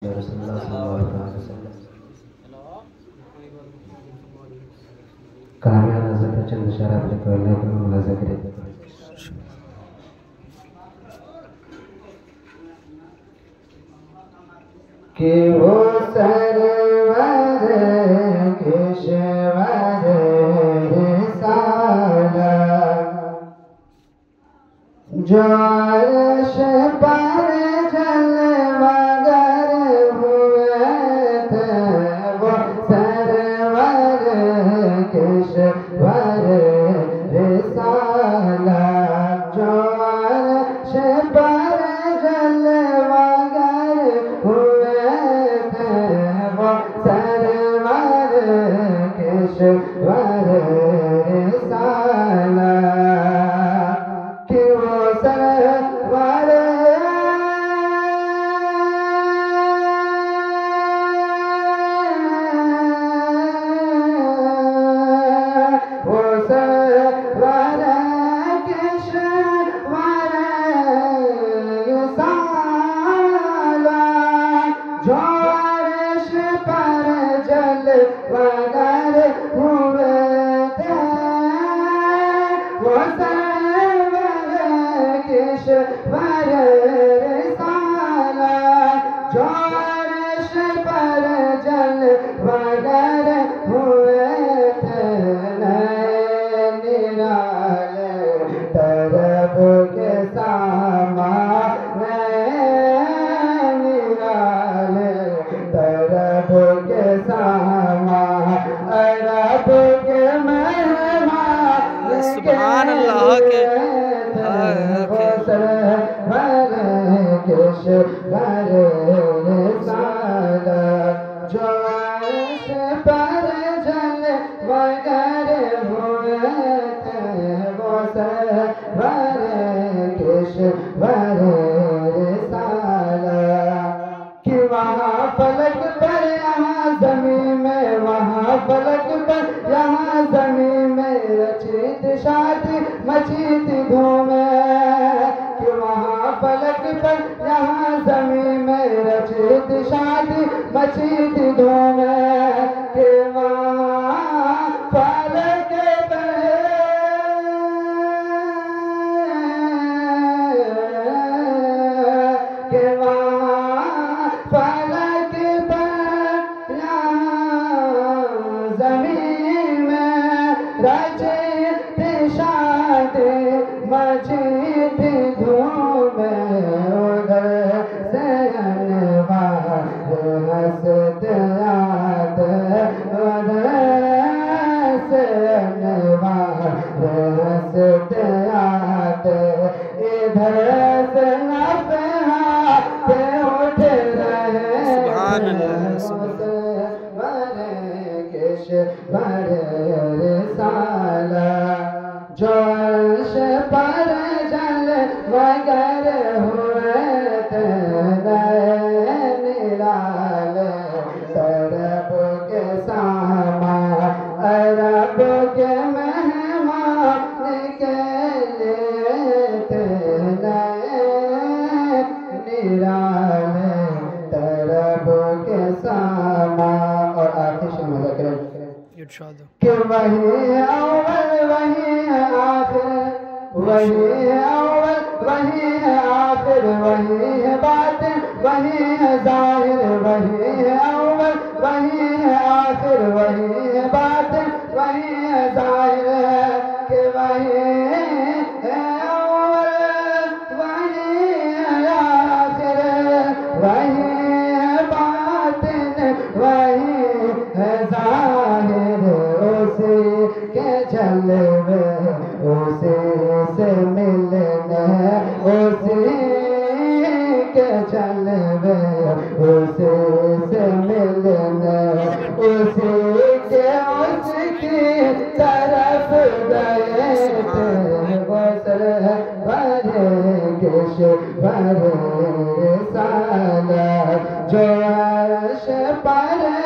رسول اللہ صلی اللہ علیہ وسلم کامیان حضرت چند اشارہ اپنے کو اللہ پر ملازم کرے کہ وہ سرور کشور رسالہ جو عرش پر جلوہ گر ہوئے تھے وہ سرور کشور رسالہ جو عرش پر جلوہ گر ہوئے تھے وہ سرور کشور رسالہ کہ وہ سرور جو عرش پر جلوہ گر ہوئے تھے وہ سرور کشور رسالہ جو عرش پر جلوہ گر ہوئے تھے نرالے طرب کے ساما طرب کے ساما عرب کے مہمان سبحان اللہ کے سرور کشور رسالہ جو عرش پر جلوہ گر ہوئے تھے وہ سرور کشور رسالہ کہ وہاں فلک پر یہاں زمین میں وہاں فلک پر یہاں زمین میں رچی تھی شادی مچی تھی دھومیں کہ وہاں فلک پر یہاں زمین میں رچی تھی شادی مچی تھی دھومیں کہ وہاں فلک پر کہ وہاں فلک پر یہاں زمین میں رچی تھی شادی مچی تھی دھومیں ادھر سے انوار ہنستے آتے ادھر سے انوار ہنستے آتے ادھر سے نفحات اٹھ رہے سبحان اللہ کشور رسالہ جو عرش پر جلوہ گر ہوئے تھے نرالے طرب کے ساما عرب کے مہمان کے لیے تھے نرالے طرب کے ساما اور آخر شمع ذکر ارشاد کہ وہی اول وہی آخر وہی اول وہی آخر وہی باطن وہی ظاہر وہی اول وہی آخر وہی باطن وہی ظاہر کہ وہی اول وہی آخر وہی باطن وہی ظاہر اسی کے جلوے اسی سے ملنے اسی کے جلوے اسی سے ملنے اسی کے اس کی طرف گئے تھے وہ سرور کشور رسالہ جو عرش پر